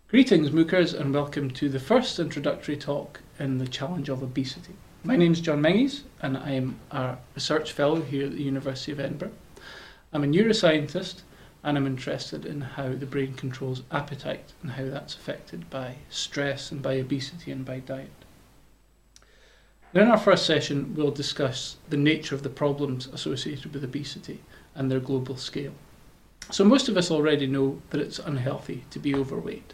Greetings Mookers and welcome to the first introductory talk in the challenge of obesity. My name is John Mengies and I am a research fellow here at the University of Edinburgh. I'm a neuroscientist and I'm interested in how the brain controls appetite and how that's affected by stress and by obesity and by diet. In our first session we'll discuss the nature of the problems associated with obesity and their global scale. So most of us already know that it's unhealthy to be overweight.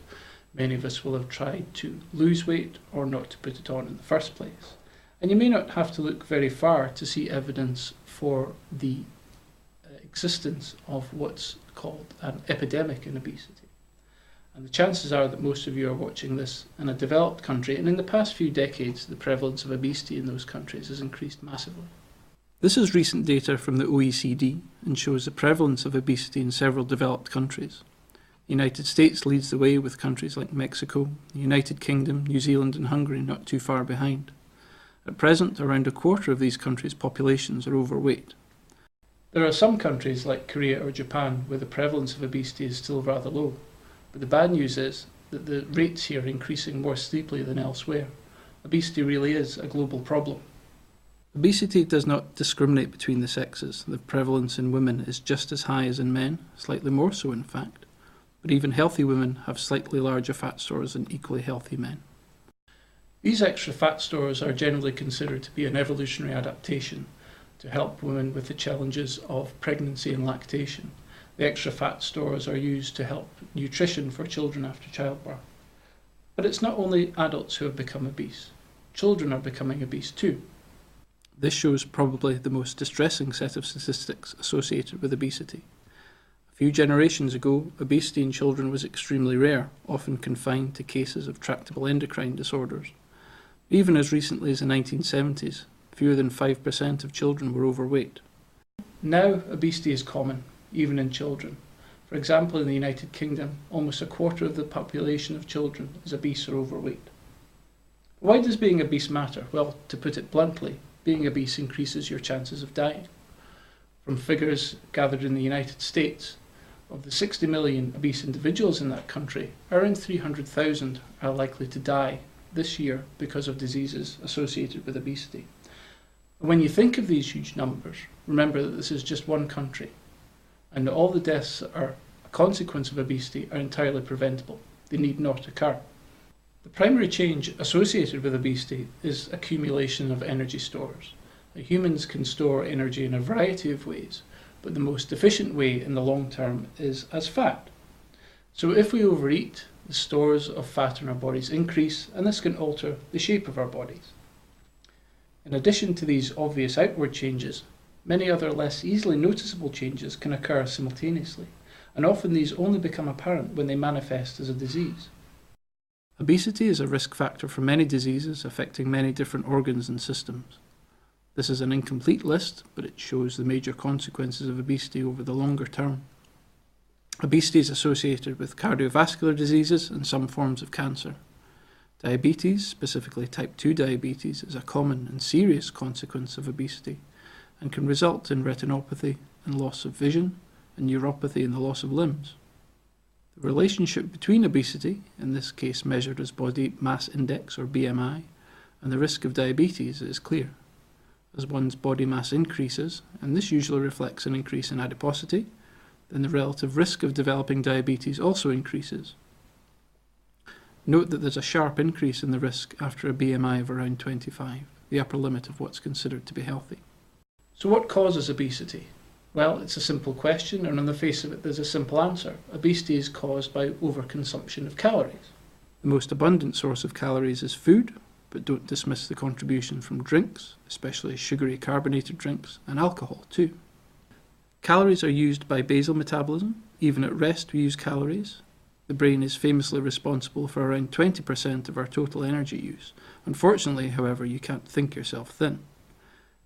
Many of us will have tried to lose weight or not to put it on in the first place. And you may not have to look very far to see evidence for the existence of what's called an epidemic in obesity. And the chances are that most of you are watching this in a developed country, and in the past few decades the prevalence of obesity in those countries has increased massively. This is recent data from the OECD and shows the prevalence of obesity in several developed countries. The United States leads the way with countries like Mexico, the United Kingdom, New Zealand and Hungary not too far behind. At present, around a quarter of these countries' populations are overweight. There are some countries like Korea or Japan where the prevalence of obesity is still rather low, but the bad news is that the rates here are increasing more steeply than elsewhere. Obesity really is a global problem. Obesity does not discriminate between the sexes. The prevalence in women is just as high as in men, slightly more so in fact. But even healthy women have slightly larger fat stores than equally healthy men. These extra fat stores are generally considered to be an evolutionary adaptation to help women with the challenges of pregnancy and lactation. The extra fat stores are used to help nutrition for children after childbirth. But it's not only adults who have become obese. Children are becoming obese too. This shows probably the most distressing set of statistics associated with obesity. A few generations ago, obesity in children was extremely rare, often confined to cases of tractable endocrine disorders. Even as recently as the 1970s, fewer than 5% of children were overweight. Now, obesity is common, even in children. For example, in the United Kingdom, almost a quarter of the population of children is obese or overweight. Why does being obese matter? Well, to put it bluntly, being obese increases your chances of dying. From figures gathered in the United States, of the 60 million obese individuals in that country, around 300,000 are likely to die this year because of diseases associated with obesity. And when you think of these huge numbers, remember that this is just one country, and all the deaths that are a consequence of obesity are entirely preventable. They need not occur. The primary change associated with obesity is accumulation of energy stores. Now, humans can store energy in a variety of ways, but the most efficient way in the long term is as fat. So if we overeat, the stores of fat in our bodies increase, and this can alter the shape of our bodies. In addition to these obvious outward changes, many other less easily noticeable changes can occur simultaneously, and often these only become apparent when they manifest as a disease. Obesity is a risk factor for many diseases affecting many different organs and systems. This is an incomplete list, but it shows the major consequences of obesity over the longer term. Obesity is associated with cardiovascular diseases and some forms of cancer. Diabetes, specifically type 2 diabetes, is a common and serious consequence of obesity and can result in retinopathy and loss of vision, and neuropathy and the loss of limbs. The relationship between obesity, in this case measured as body mass index or BMI, and the risk of diabetes is clear. As one's body mass increases, and this usually reflects an increase in adiposity, then the relative risk of developing diabetes also increases. Note that there's a sharp increase in the risk after a BMI of around 25, the upper limit of what's considered to be healthy. So what causes obesity? Well, it's a simple question, and on the face of it there's a simple answer. Obesity is caused by overconsumption of calories. The most abundant source of calories is food, but don't dismiss the contribution from drinks, especially sugary carbonated drinks, and alcohol too. Calories are used by basal metabolism. Even at rest we use calories. The brain is famously responsible for around 20% of our total energy use. Unfortunately, however, you can't think yourself thin.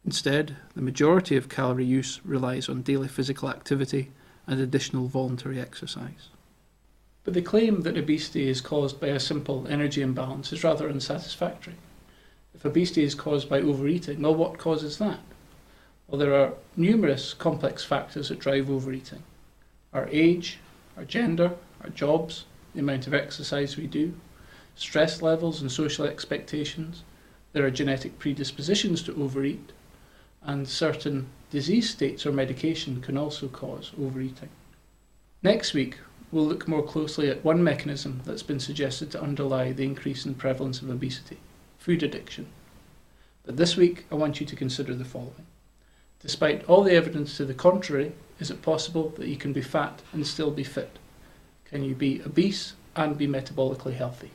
Instead, the majority of calorie use relies on daily physical activity and additional voluntary exercise. But the claim that obesity is caused by a simple energy imbalance is rather unsatisfactory. If obesity is caused by overeating, well, what causes that? Well, there are numerous complex factors that drive overeating. Our age, our gender, our jobs, the amount of exercise we do, stress levels and social expectations. There are genetic predispositions to overeat, and certain disease states or medication can also cause overeating. Next week, we'll look more closely at one mechanism that's been suggested to underlie the increase in prevalence of obesity: food addiction. But this week, I want you to consider the following. Despite all the evidence to the contrary, is it possible that you can be fat and still be fit? Can you be obese and be metabolically healthy?